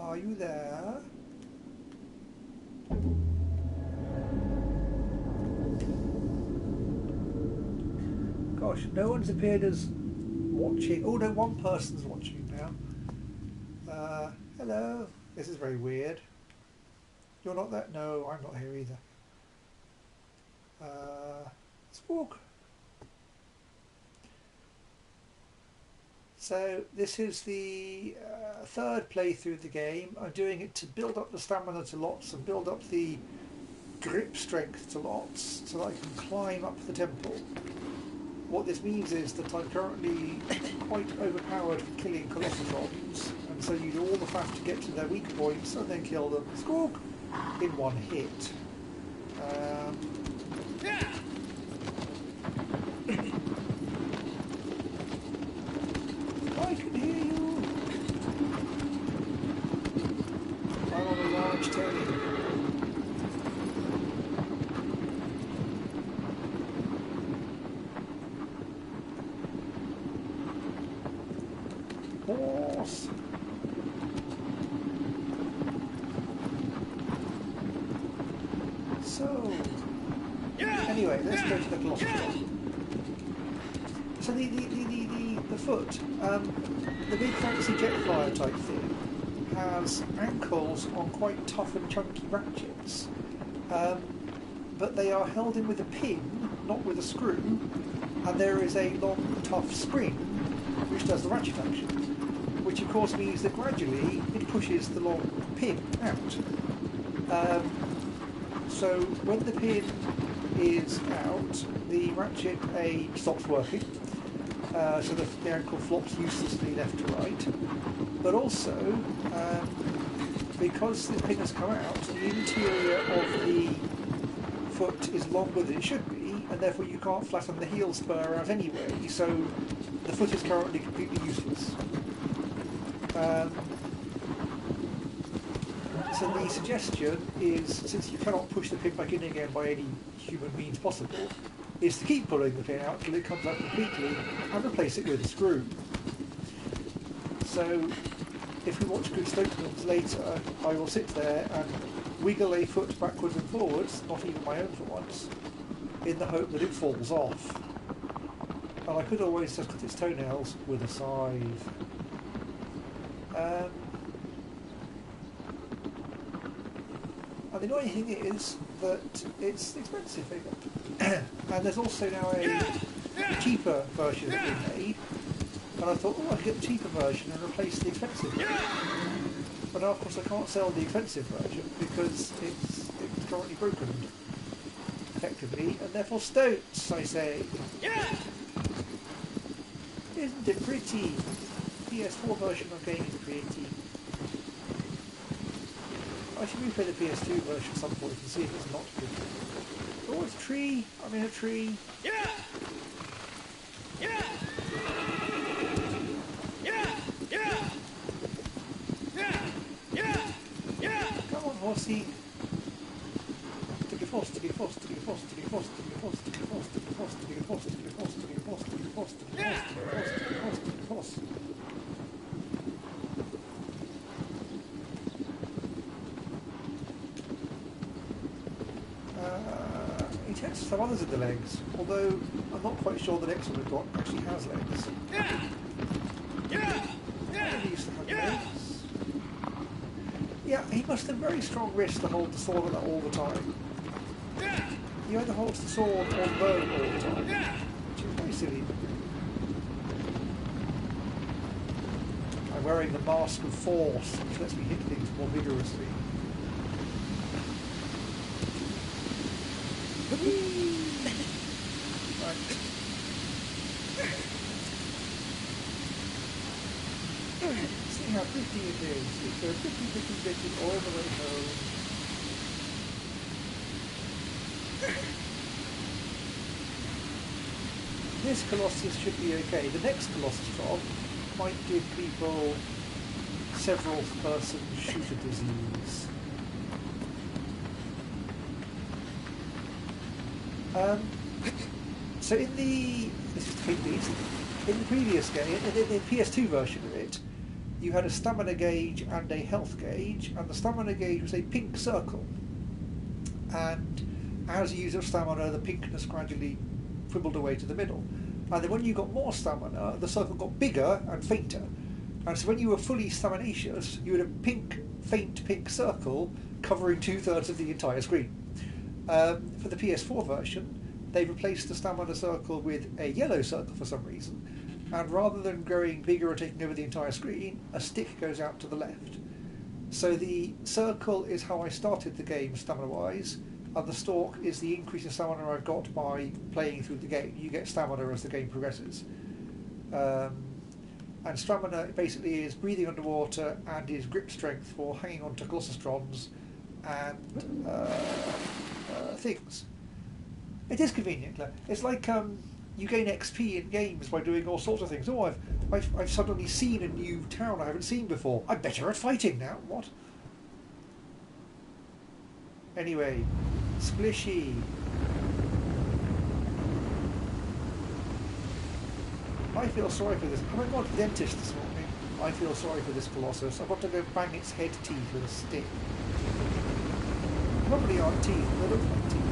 Are you there? Gosh, no one's appeared as watching. Oh no, one person's watching now. Hello. This is very weird. You're not there? No, I'm not here either. Squawk. So this is the third playthrough of the game. I'm doing it to build up the stamina to lots and build up the grip strength to lots so that I can climb up the temple. What this means is that I'm currently quite overpowered for killing Colossotons, and so you do all the faff to get to their weak points and then kill them, squawk, in one hit. I can hear you. I'm on a large telly. Horse. So, anyway, let's go to the Colossus. So the foot, the big fancy jet flyer type thing, has ankles on quite tough and chunky ratchets, but they are held in with a pin, not with a screw, and there is a long tough spring which does the ratchet action, which of course means that gradually it pushes the long pin out. So when the pin is out, the ratchet A stops working, so the ankle flops uselessly left to right, but also because this pin has come out, the interior of the foot is longer than it should be, and therefore you can't flatten the heel spur out anyway, so the foot is currently completely useless. So the suggestion is, since you cannot push the pin back in again by any human means possible, is to keep pulling the pin out till it comes out completely and replace it with a screw. So if we watch good stoke films later, I will sit there and wiggle a foot backwards and forwards, not even my own for once, in the hope that it falls off. And I could always just cut its toenails with a scythe. And the annoying thing is that it's expensive, and there's also now a cheaper version being made, and I thought, oh, I could get the cheaper version and replace the expensive version. But now, of course, I can't sell the expensive version because it's currently broken, effectively, and therefore stoats, I say. Isn't it pretty? PS4 version of game is pretty. I should replay the PS2 version at some point and see if it's not pretty. Oh, it's a tree! I'm in a tree! Come on, horsey! Sticky force, sticky force, sticky force, sticky force, sticky force, sticky force, sticky force, sticky force, sticky force, sticky force, sticky force, sticky force, sticky force, sticky force, sticky force. He tends to have others in the legs, although I'm not quite sure the next one we've got actually has legs. He used to have legs. Yeah, he must have very strong wrists to hold the sword like that all the time. He either holds the sword or the bow all the time, which is very silly. I'm wearing the mask of force, which lets me hit things more vigorously. Right. See how pretty it is. It's a pretty all the way home. This Colossus should be okay. The next Colossus drop might give people several person shooter disease. So in the this is the previous game, in the PS2 version of it, you had a stamina gauge and a health gauge, and the stamina gauge was a pink circle. And as you used up stamina, the pinkness gradually dribbled away to the middle. And then when you got more stamina, the circle got bigger and fainter. And so when you were fully staminacious, you had a faint pink circle covering 2/3 of the entire screen. For the PS4 version, they replaced the stamina circle with a yellow circle for some reason. And rather than growing bigger and taking over the entire screen, a stick goes out to the left. So the circle is how I started the game stamina-wise, and the stalk is the increase in stamina I've got by playing through the game. You get stamina as the game progresses. And stamina basically is breathing underwater and is grip strength for hanging on to Colossustrons and things. It is convenient. It's like you gain XP in games by doing all sorts of things. Oh, I've suddenly seen a new town I haven't seen before. I'm better at fighting now. What? Anyway, Splishy. I feel sorry for this. Having gone to the dentist this morning, I feel sorry for this Colossus. I've got to go bang its head teeth with a stick. Probably aren't teeth, they look like teeth.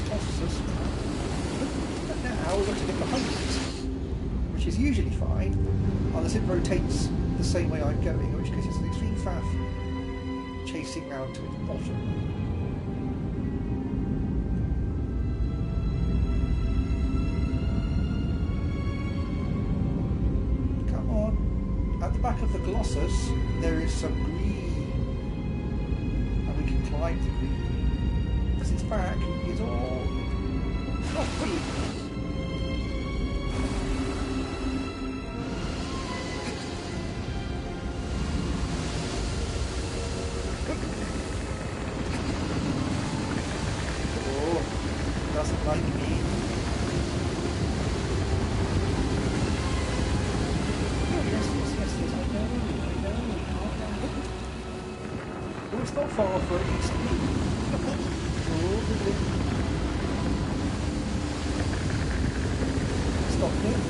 Tosses. And now we've got to get behind it, which is usually fine, unless it rotates the same way I'm going, in which case it's an extreme faff chasing round to its bottom. Come on. At the back of the Colossus, there is some green, and we can climb the green. Its back is all fluffy. Oh, doesn't like me. Oh, yes, I know. Oh, it's not far for it needs to be. Stop it.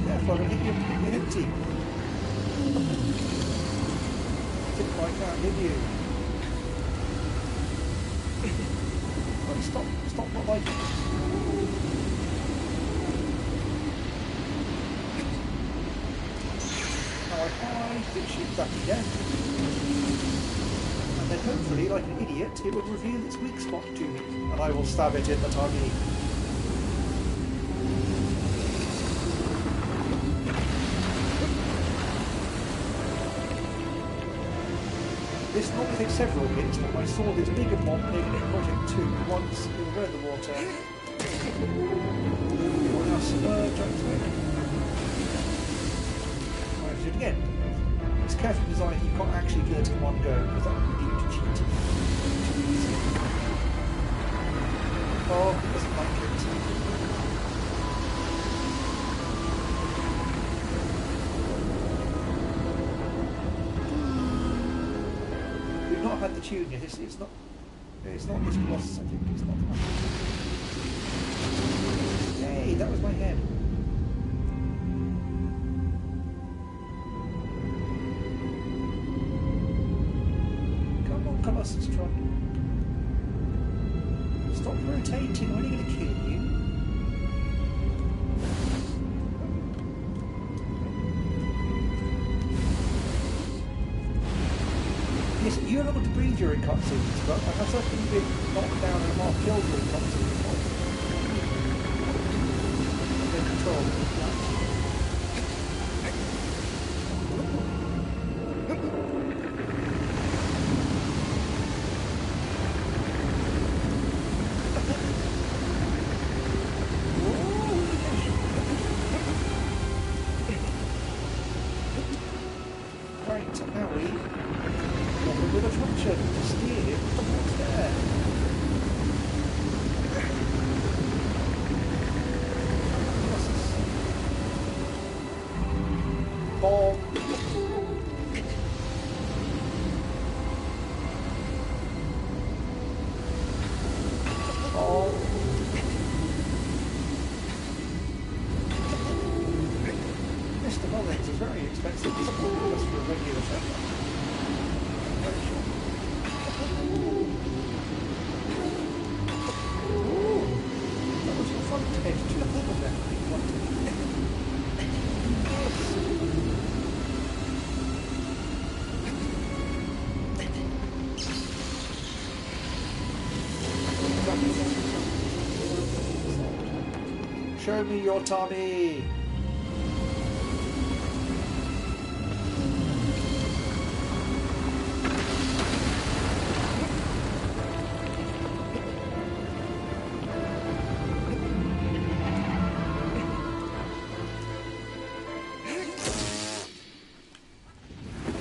Careful, I'm hit you empty. Didn't like that, did you? Oh, stop not liking it. Now I hide, it shoots at me down. Then hopefully, like an idiot, it will reveal its weak spot to me, and I will stab it in the tummy. This normally takes several hits, but my sword is big and wobbly, and it got him two. Once it will go in the water. It will now submerge onto it. I'll do it again. It's carefully designed, you can't actually kill it in one go, because that would be too cheating. Oh, it doesn't like it. We've not had the tune yet, it's not this Colossus, I think, it's not that. Hey, that was my head. Colossus trying. Stop rotating, I'm only going to kill you. Yes, you're not able to breathe during cutscenes, but I have certainly been knocked down and half killed during cutscenes. No control. Mr. Mullins is very expensive just for a regular setup. Very sure. Ooh, that was your front edge to the level there. Show me your Tommy.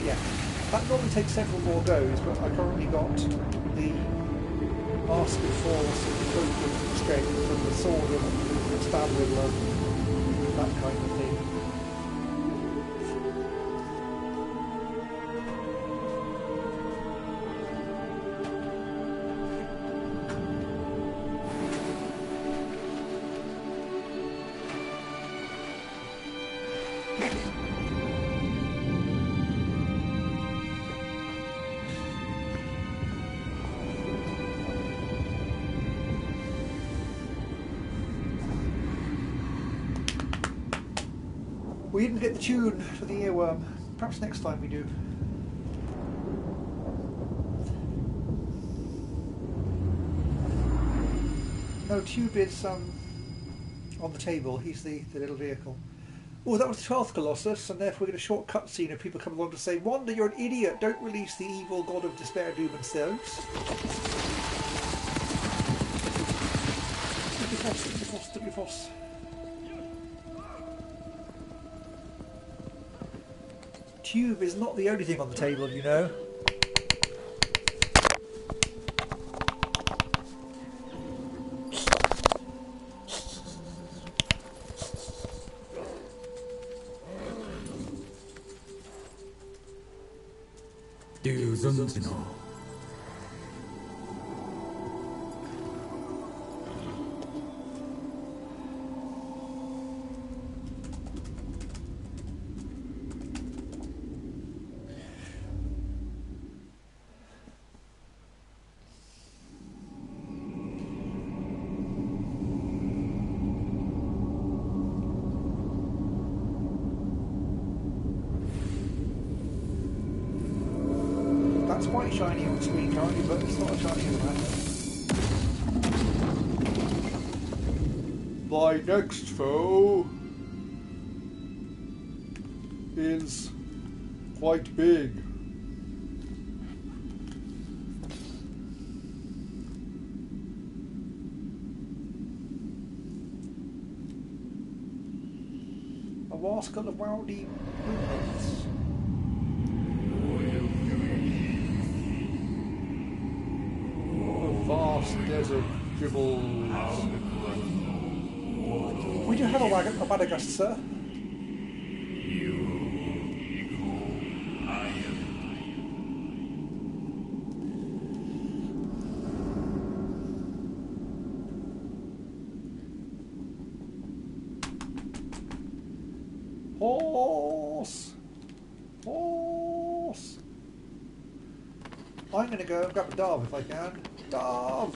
Yeah, that normally takes several more goes, but I currently got the Mask of Force and the Cloak of Strength and the Sword of Stab Riddler, that kind of thing. We didn't get the tune for the earworm. Perhaps next time we do. No, Tube is on the table. He's the little vehicle. Oh, that was the 12th Colossus, and therefore we get a short cutscene of people come along to say, Wanda, you're an idiot. Don't release the evil god of despair, doom and stones. Foss. Tube is not the only thing on the table, you know. It's quite shiny on screen currently, but it's not a shiny in the matter. My next foe is quite big. A wascal of rowdy movements. Vast desert dribbles. We do have a Madagast, sir. Horse! Horse! I'm going to go and grab a dove if I can. Dove!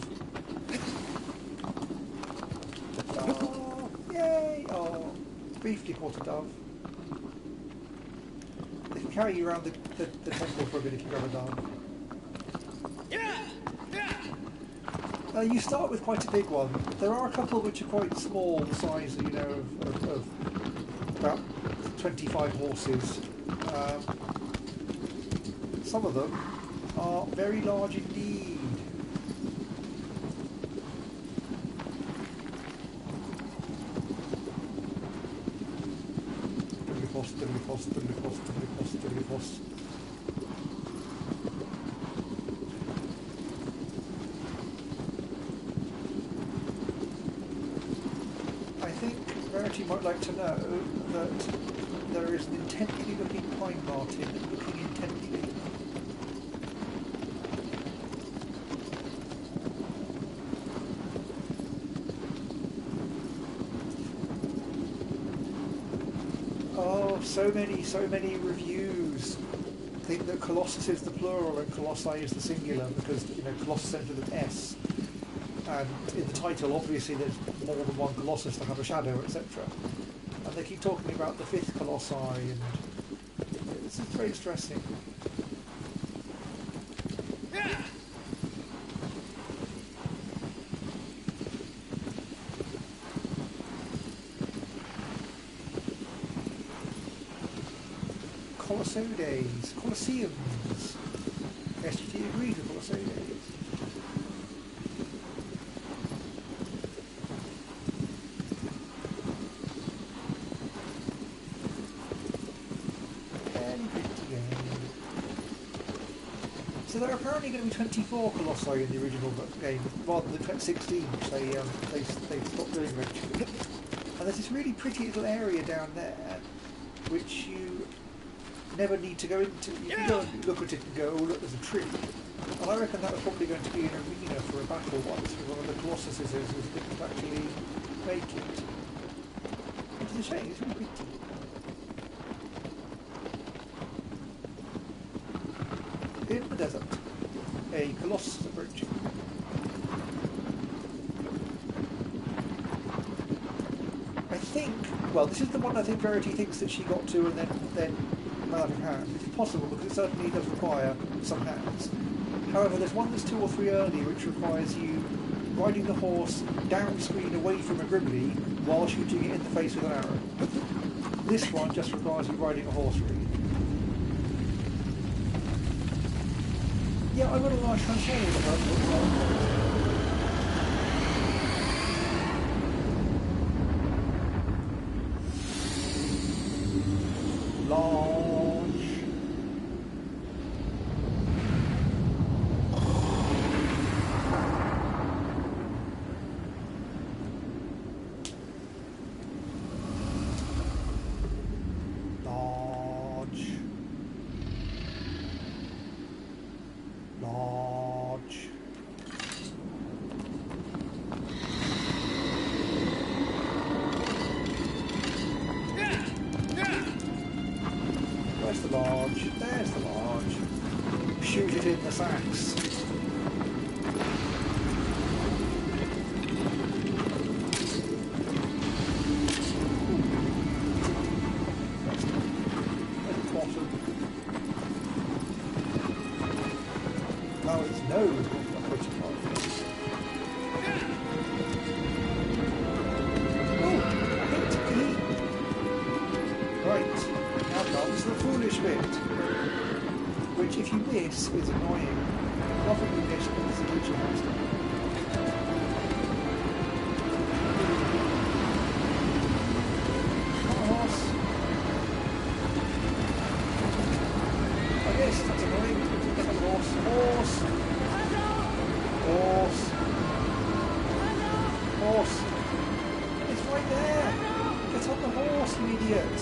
Dove! Yay! Oh, briefly caught a dove. They can carry you around the temple for a bit if you grab a dove. You start with quite a big one. There are a couple which are quite small, the size, you know, of about 25 horses. Some of them are very large indeed. I think Verity might like to know that there is an intently looking pine marten looking intently. Oh, so many reviews think that Colossus is the plural and Colossi is the singular because, you know, Colossus ends with an S. And in the title, obviously, there's more than one Colossus to have a shadow, etc. And they keep talking about the fifth Colossi, and this is very distressing. Colossodes, Colosseums. SGT agrees with Colossodes. So there are apparently going to be 24 Colossi in the original game, rather than 16, which they stopped doing eventually. And there's this really pretty little area down there, which you never need to go into. You can go and look at it and go, oh look, there's a tree. And I reckon that was probably going to be an arena for a battle once, with one of the Colossuses who didn't actually make it. Which is a shame, it's really pretty. In the desert, a Colossus approaching. I think, well, this is the one I think Verity thinks that she got to and then ran out of hands, which is possible because it certainly does require some hands. However, there's one that's 2 or 3 early which requires you riding the horse down screen away from a Grimly while shooting it in the face with an arrow. This one just requires you riding a horse really. Yeah, I would have liked to transform with her. Launch. Launch. Where's the lodge? There's the lodge. Shoot it in the sacks. Now its nose will be approaching life. Oh, I hit E. Right, now comes the foolish bit, which if you miss is annoying. Often you miss because the teacher has to. Horse. I guess that's annoying. Get a horse. Horse. Horse. Horse. It's right there. Get on the horse, you idiot.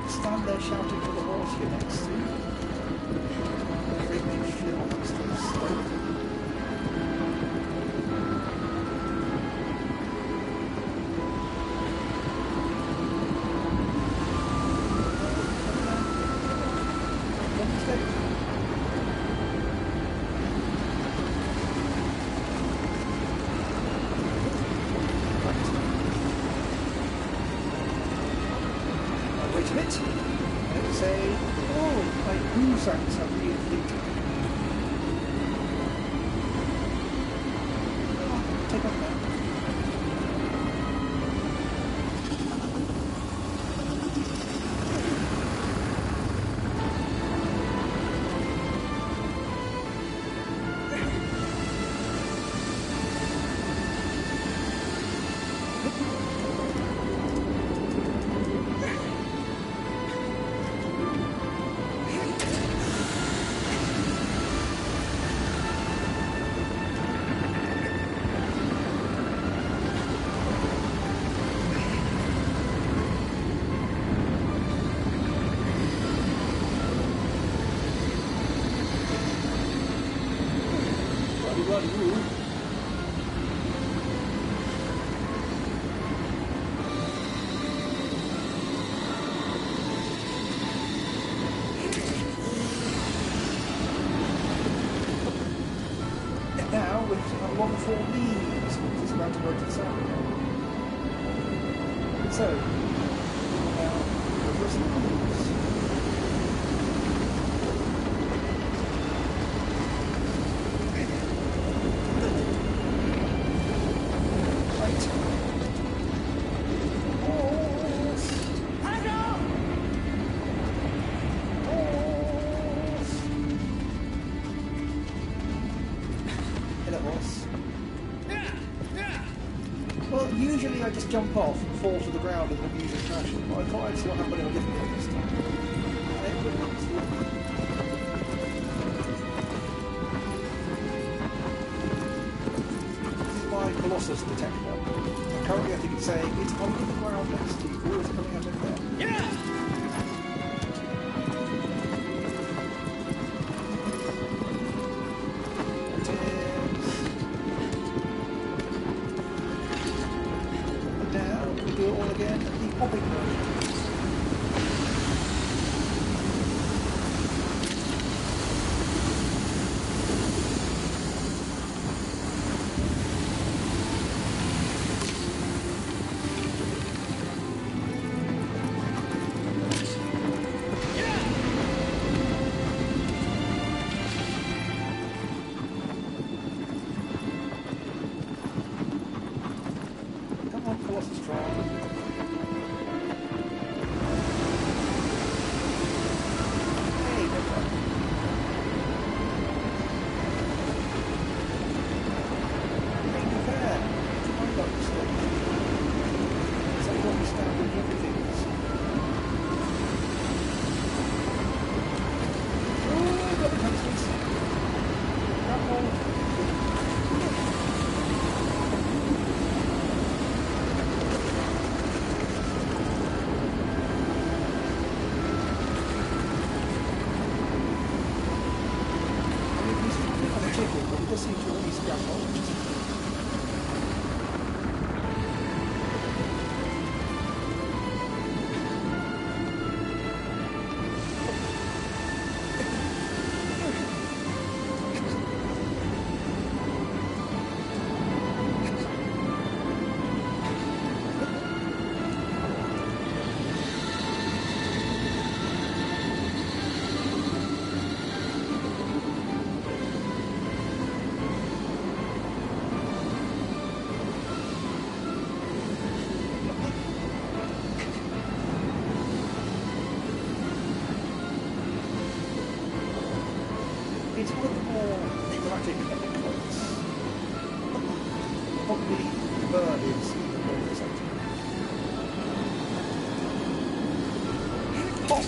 Stand there shouting for the horse you're next to. Make me feel monsters. Wait a bit. Let's say, oh, my goosacks have reinflated. Oh, take off that. bloody rule. And now with a long form knees, it's about to work this out again. So, now, reverse the moves. Well, usually I just jump off and fall to the ground and the music crashes, but I thought I'd see what happened if I didn't this time. This is my Colossus detector. And currently I think it's saying it's under the ground next to you, or it's coming out of there. Yeah! Do it all again, the popping version. Come on, Colossus, try. It's one of the more dramatic endpoints. Probably the bird is even more exciting. Pop!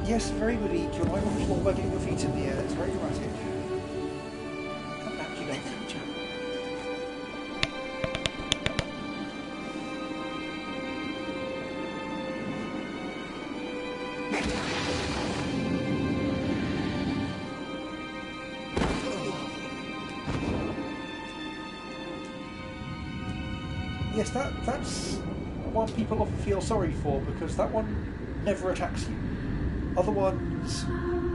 Yes, very good, Eek. You're lying on the floor by getting your feet in the air. It's very dramatic. Come back, you little creature. Yes, that's one people often feel sorry for, because that one never attacks you. Other ones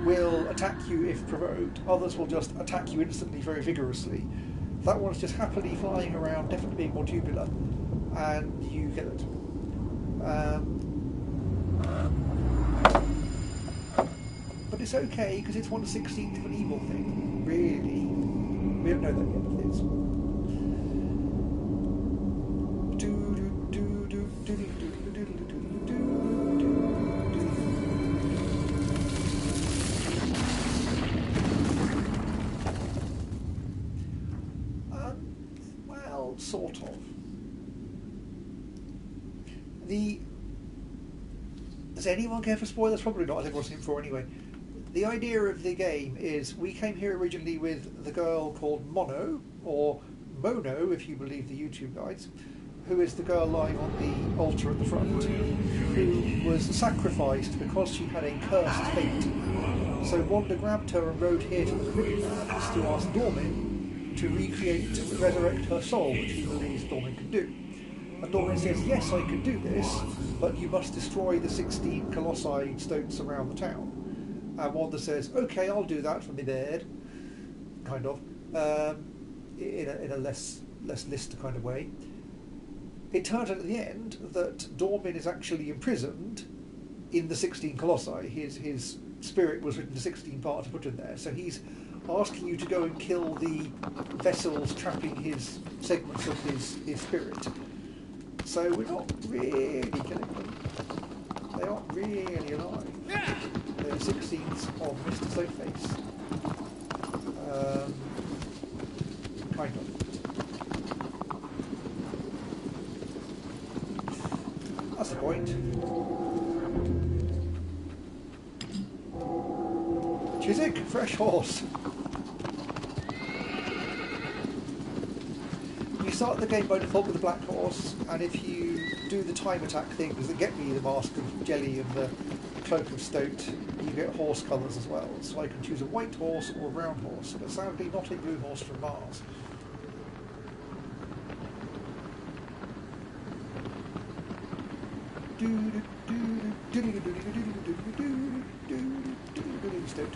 will attack you if provoked, others will just attack you instantly very vigorously. That one's just happily flying around, definitely being more tubular, and you kill it. But it's okay, because it's 1/16th of an evil thing, really. We don't know that yet, but it is. Sort of. Does anyone care for spoilers? Probably not. I think I've seen it before anyway. The idea of the game is we came here originally with the girl called Mono, or Mono if you believe the YouTube guides, who is the girl lying on the altar at the front, who was sacrificed because she had a cursed fate. So Wanda grabbed her and rode here to the Caribbean Islands to ask Dormin to recreate, to resurrect her soul, which he believes Dormin can do. And Dormin says, yes, I can do this, but you must destroy the 16 colossi stones around the town. And Wanda says, okay, I'll do that from my bed, kind of, in a less Lister kind of way. It turns out at the end that Dormin is actually imprisoned in the 16 colossi. His spirit was written to 16 parts put in there, so he's asking you to go and kill the vessels trapping his segments of his spirit. So we're not really killing them. They aren't really alive. They're 16s of Mr. Stoneface. Kind of. That's the point. Chiswick, fresh horse. You start the game by default with the black horse, and if you do the time attack things that get me the mask of jelly and the cloak of stoat, you get horse colours as well. So I can choose a white horse or a brown horse, but sadly not a blue horse from Mars. Stoat.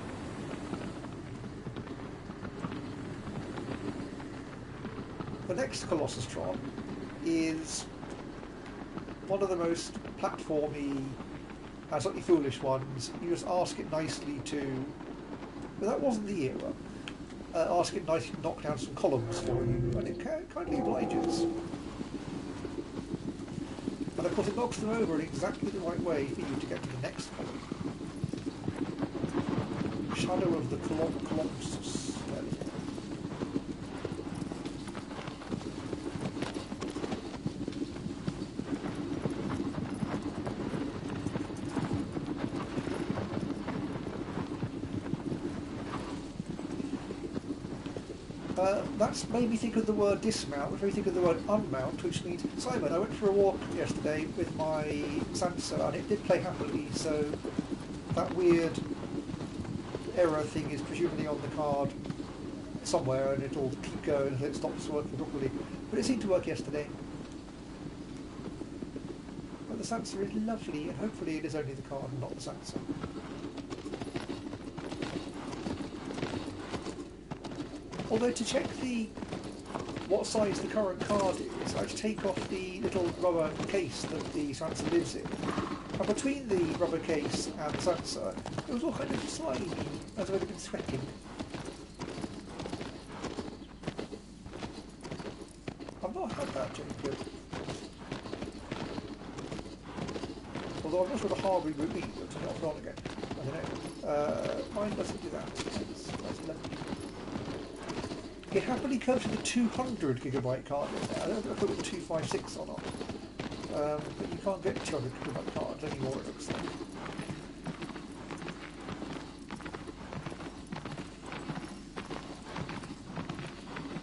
The next Colossustron is one of the most platformy and slightly foolish ones. You just ask it nicely to, but that wasn't the era, ask it nicely to knock down some columns for you, and it kindly obliges. And of course it knocks them over in exactly the right way for you to get to the next column. Shadow of the Colossus. That's made me think of the word dismount, which made me think of the word unmount, which means, Simon, I went for a walk yesterday with my Sansa and it did play happily, so that weird error thing is presumably on the card somewhere and it'll keep going until it stops working properly. But it seemed to work yesterday. But the Sansa is lovely, and hopefully it is only the card and not the Sansa. Although to check what size the current card is, I had to take off the little rubber case that the Sansa lives in. And between the rubber case and the Sansa, it was all kind of slimy, as though it had been sweating. I've not had that, Jacob. Although I'm not sure the hard reboot means, but turn it off and on again. I don't know. Mine doesn't do that. That's lovely. It happily comes with a 200 gigabyte card in there. I don't know if I put it 256 or not. But you can't get 200 gigabyte cards anymore, it looks like.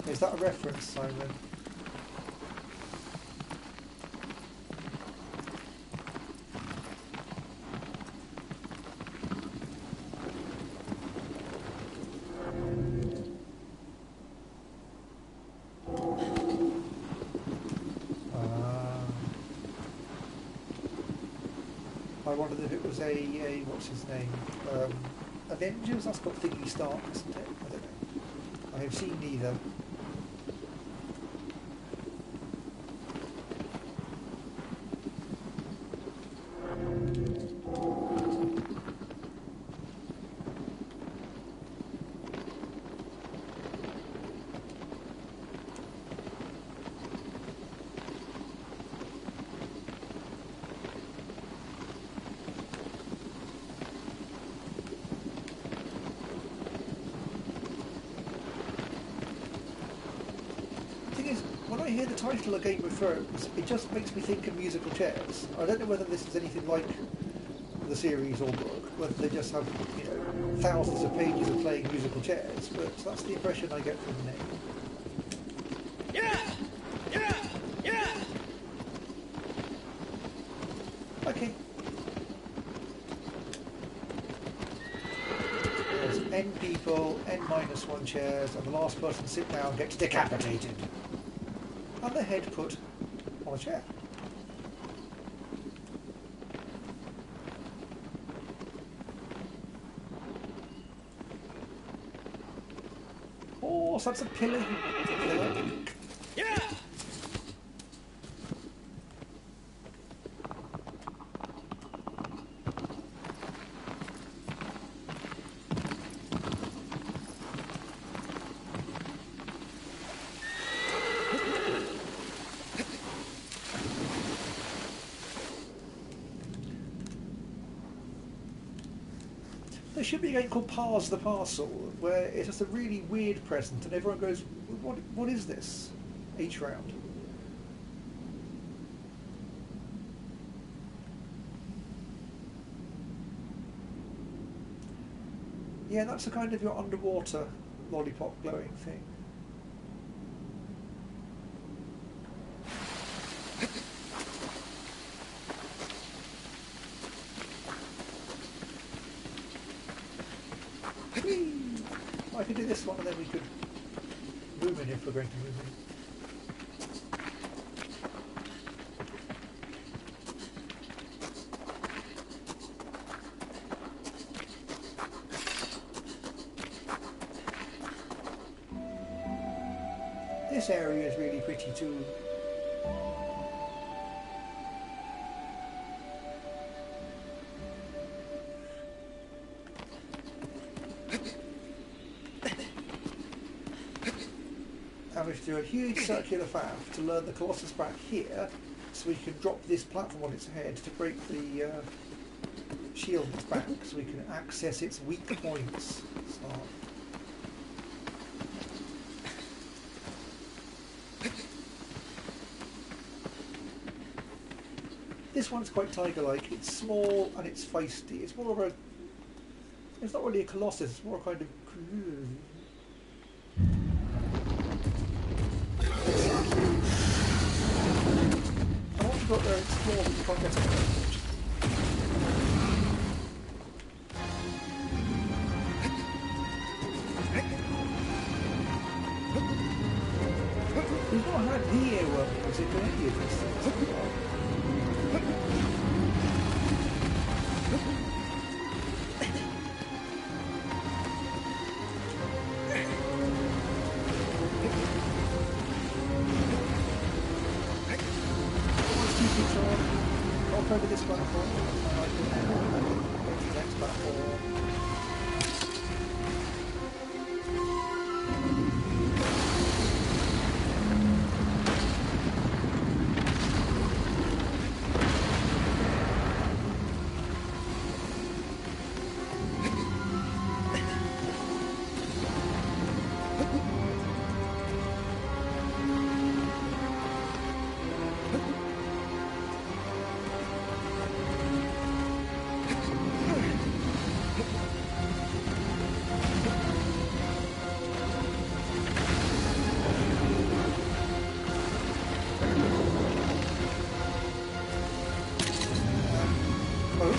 Is that a reference, Simon? I wondered if it was a what's his name? Avengers? That's got Thingy Stark, isn't it? I don't know. I have seen neither. When I hear the title of Game of Thrones, it just makes me think of musical chairs. I don't know whether this is anything like the series or book, whether they just have thousands of pages of playing musical chairs, but that's the impression I get from the name. Okay. There's N people, N-1 chairs, and the last person to sit down gets decapitated. And the head put on a chair. Oh, so that's a pillar. There should be a game called Parse the Parcel, where it's just a really weird present, and everyone goes, what is this? Each round. Yeah, that's a kind of your underwater lollipop glowing thing. I could do this one and then we could move in if we're going to move in. This area is really pretty too. And we have to do a huge circular faff to learn the Colossus back here, so we can drop this platform on its head to break the shield that's back, so we can access its weak points. This one's quite tiger-like. It's small and it's feisty. It's more of a. It's not really a Colossus. It's more a kind of. I want to go up there and explore, but you can't get it. We've not had the earworm music in any of this things. Over this platform, go to the next platform.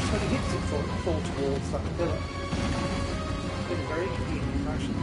When he hits it, fall towards that pillar in a very convenient fashion.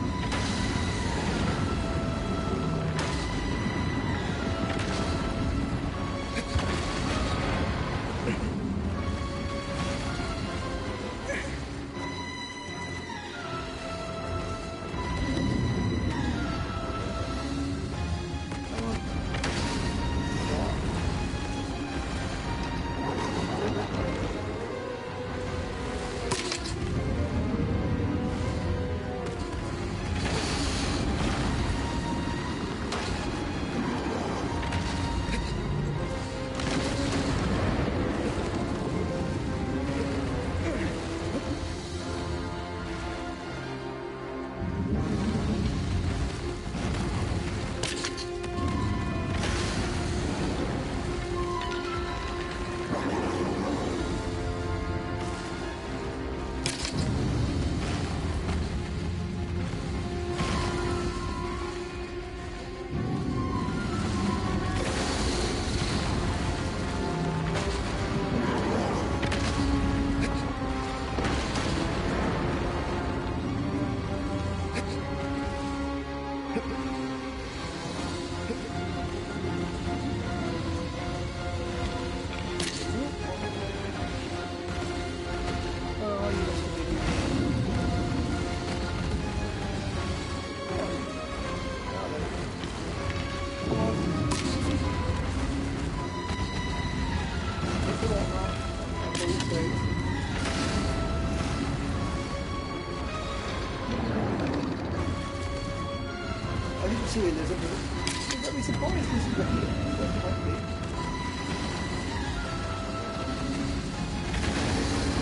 realism. I'd be surprised this is the here, but it might be.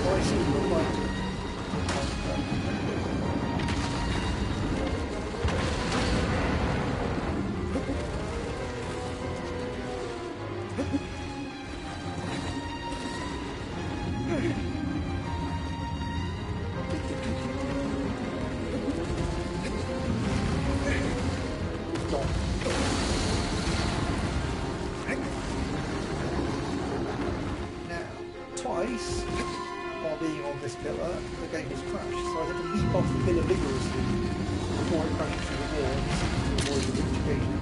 Oh, I see, look like twice, while being on this pillar, the game has crashed, so I had to leap off the pillar vigorously before it crashed through the wall to avoid the vindication.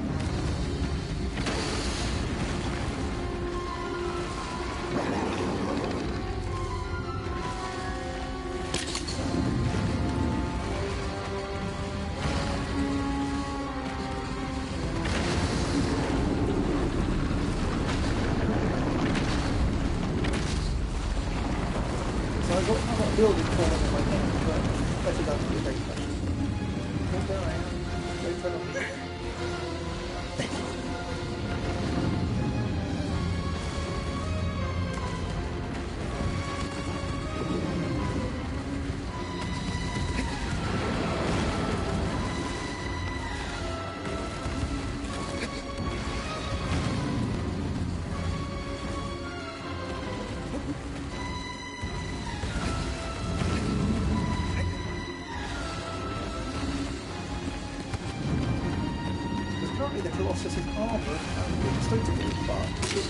I've got building falling on my head, but better than the great question. Oh, there I am. Don't tell me. The Colossus is armoured and indestructible, but if it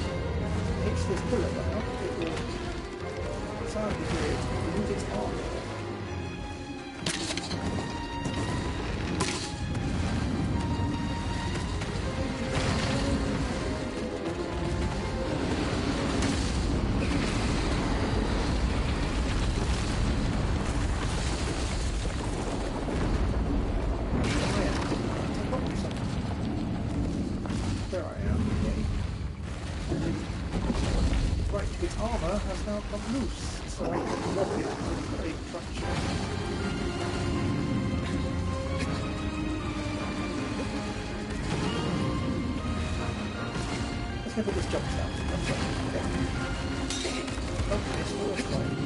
hits this pillar now, it will sadly lose its armour. There I am. Right, its armour has now come loose, so I can lock it with a traction. Let's go for this jump down. Okay. Okay, so that's fine.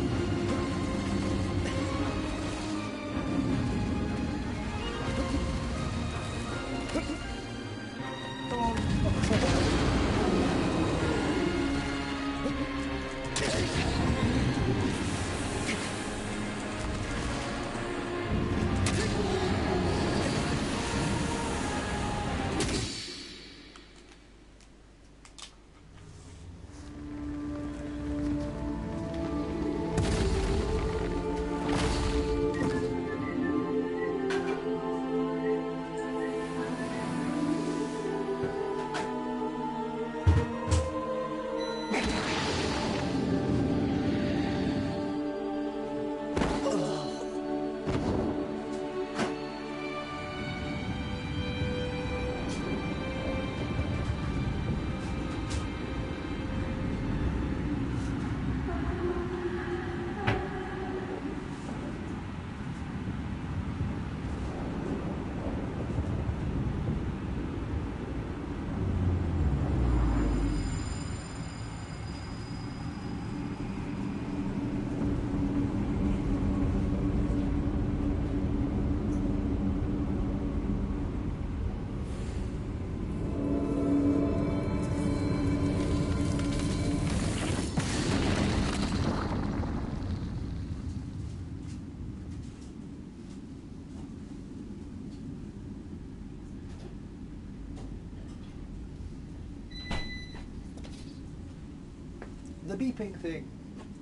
The beeping thing.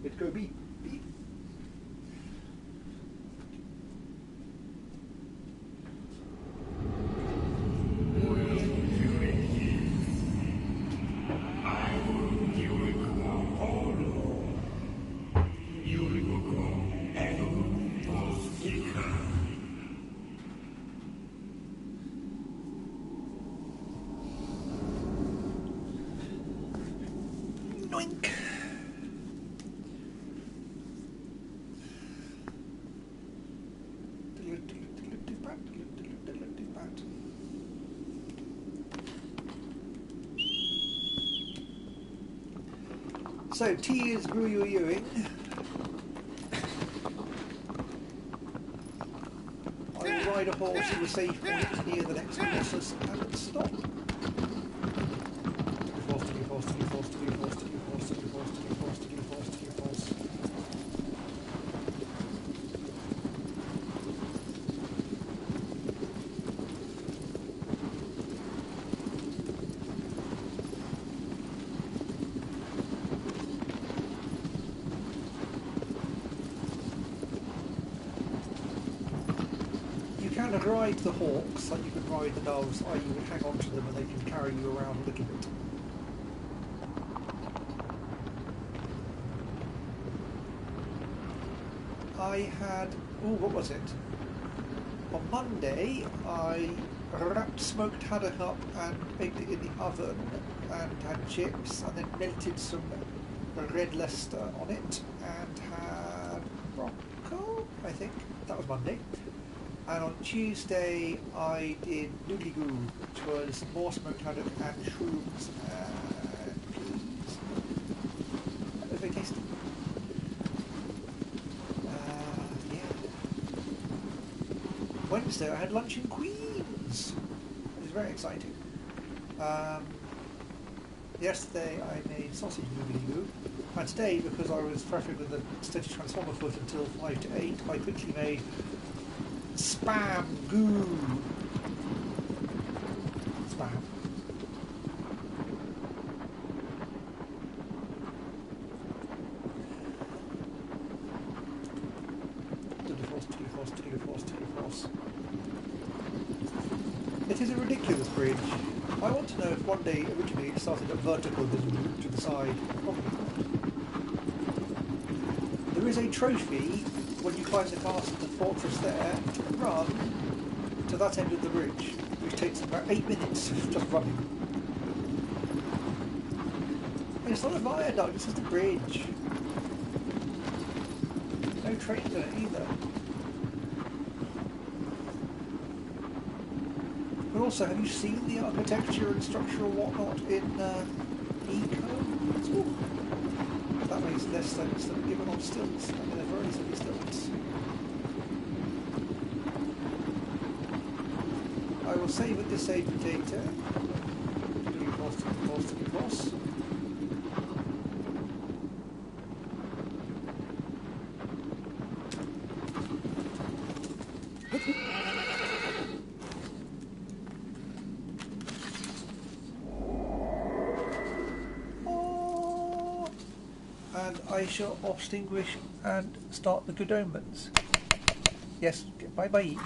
It'd go beep, beep. Noink. So, T is Ewing. I will ride a horse to a safe point near the next Colossus and stop. You can ride the hawks like you can ride the doves, or you would hang on to them and they can carry you around a little bit. I had, what was it? On Monday I wrapped smoked haddock up and baked it in the oven and had chips and then melted some red Leicester on it and had Rocco, I think. That was Monday. And on Tuesday I did noodly goo, which was more smoked haddock and shrooms and peas. That was very tasty. Wednesday I had lunch in Queens. It was very exciting. Yesterday I made sausage noodly goo, and today, because I was prepping with the steady transformer foot until 5 to 8, I quickly made spam goo. Spam. It is a ridiculous bridge. I want to know if one day originally it started at vertical and then moved to the side. Probably not. There is a trophy when you climb the castle, the fortress there, to run to that end of the bridge, which takes about 8 minutes of just running. And it's not a viaduct, it's just a bridge. No trains in it either. But also, have you seen the architecture and structural whatnot in Eco? Ooh, that makes less sense than given on stilts. I mean, they're very silly stilts. I will save at this save data. Boss. And I shall extinguish and start the good omens. Yes, bye bye.